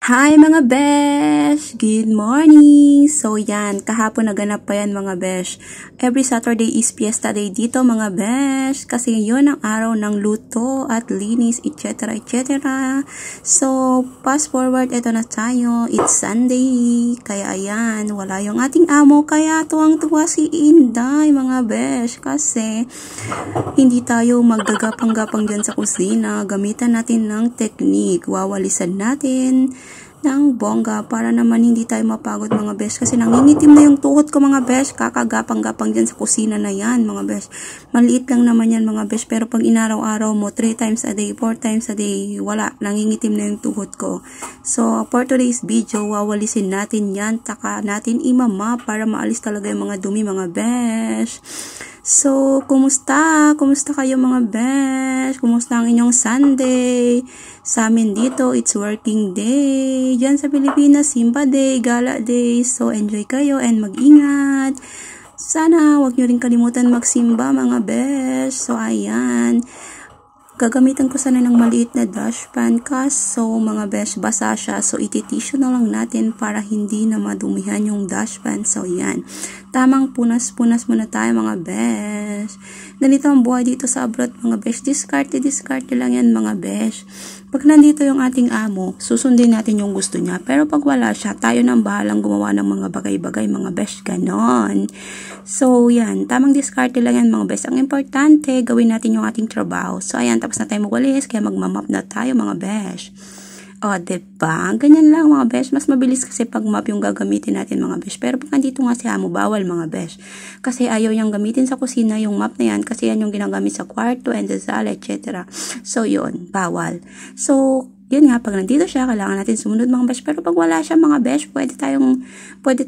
Hi mga besh! Good morning! So yan, kahapon naganap pa yan mga besh. Every Saturday is fiesta day dito mga besh. Kasi yun ang araw ng luto at linis, etc. etc. So, fast forward, ito na tayo. It's Sunday. Kaya ayan, wala yung ating amo. Kaya tuwang-tuwa si Inday mga besh. Kasi hindi tayo maggagapang-gapang dyan sa kusina. Gamitan natin ng technique. Wawalisan natin ng bongga para naman hindi tayo mapagod mga besh, kasi nangingitim na yung tuhod ko mga besh, kakagapang-gapang dyan sa kusina na yan mga besh. Maliit lang naman yan mga besh, pero pag inaraw-araw mo 3 times a day, 4 times a day, wala, nangingitim na yung tuhod ko. So for today's video, wawalisin natin yan, taka natin imama para maalis talaga yung mga dumi mga besh. So, kumusta? Kumusta kayo mga besh? Kumusta ang inyong Sunday? Sa amin dito, it's working day. Diyan sa Pilipinas, Simba Day, Gala Day. So, enjoy kayo and mag-ingat. Sana, wag nyo rin kalimutan magsimba mga besh. So, ayan. Gagamitan ko sana ng maliit na dustpan kaso mga besh, basa siya. So, ititisyo na lang natin para hindi na madumihan yung dustpan. So, yan. Tamang punas-punas muna tayo mga besh. Ganito ang buhay dito sa abroad mga besh. Diskarte lang yan mga besh. Pag nandito yung ating amo, susundin natin yung gusto niya. Pero pag wala siya, tayo nang bahalang gumawa ng mga bagay-bagay mga besh. Ganon. So, yan. Tamang diskarte lang yan mga besh. Ang importante, gawin natin yung ating trabaho. So, ayan. Tapos na tayo magwalis. Kaya magmamap na tayo mga besh. O, diba? Ganyan lang mga besh. Mas mabilis kasi pag map yung gagamitin natin mga besh. Pero pag nandito nga si amo, bawal mga besh. Kasi ayaw niyang gamitin sa kusina yung map na yan. Kasi yan yung ginagamit sa kwarto and the sala, etc. So, yun. Bawal. So, yun nga, pag nandito siya, kailangan natin sumunod mga besh. Pero pag wala siya mga besh, pwede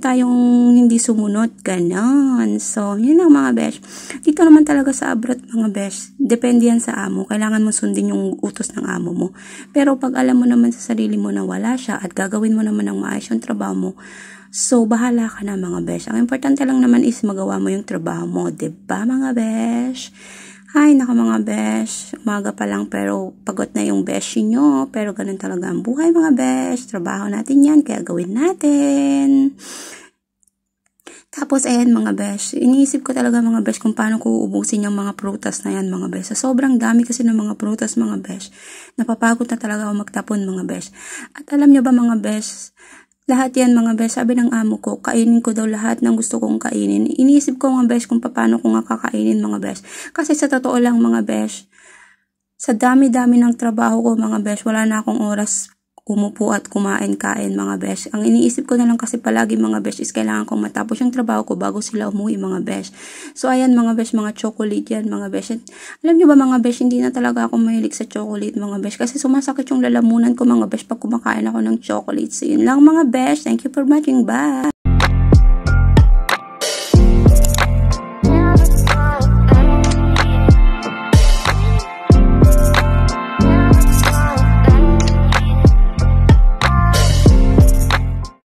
tayong hindi sumunod. Ganon. So, yun lang mga besh. Dito naman talaga sa abroad mga besh, depende yan sa amo. Kailangan mo sundin yung utos ng amo mo. Pero pag alam mo naman sa sarili mo na wala siya at gagawin mo naman ng maayos yung trabaho mo, so, bahala ka na mga besh. Ang importante lang naman is magawa mo yung trabaho mo. Diba mga besh? Ay, naka mga besh. Umaga pa lang pero pagod na yung besh nyo. Pero ganun talaga ang buhay mga besh. Trabaho natin yan, kaya gawin natin. Tapos, ayan mga besh. Iniisip ko talaga mga besh kung paano ko uubusin yung mga prutas na yan mga besh. So, sobrang dami kasi ng mga prutas mga besh. Napapagod na talaga ako magtapon mga besh. At alam nyo ba mga besh, lahat yan mga besh, sabi ng amo ko, kainin ko daw lahat ng gusto kong kainin. Iniisip ko mga besh kung paano ko nga kakainin mga besh. Kasi sa totoo lang mga besh, sa dami-dami ng trabaho ko mga besh, wala na akong oras umupo at kumain-kain mga besh. Ang iniisip ko na lang kasi palagi mga besh is kailangan kong matapos yung trabaho ko bago sila umuwi mga besh. So ayan mga besh, mga chocolate yan mga besh. At alam nyo ba mga besh, hindi na talaga ako mahilig sa chocolate mga besh kasi sumasakit yung lalamunan ko mga besh pag kumakain ako ng chocolate. So yun lang mga besh. Thank you for watching. Bye!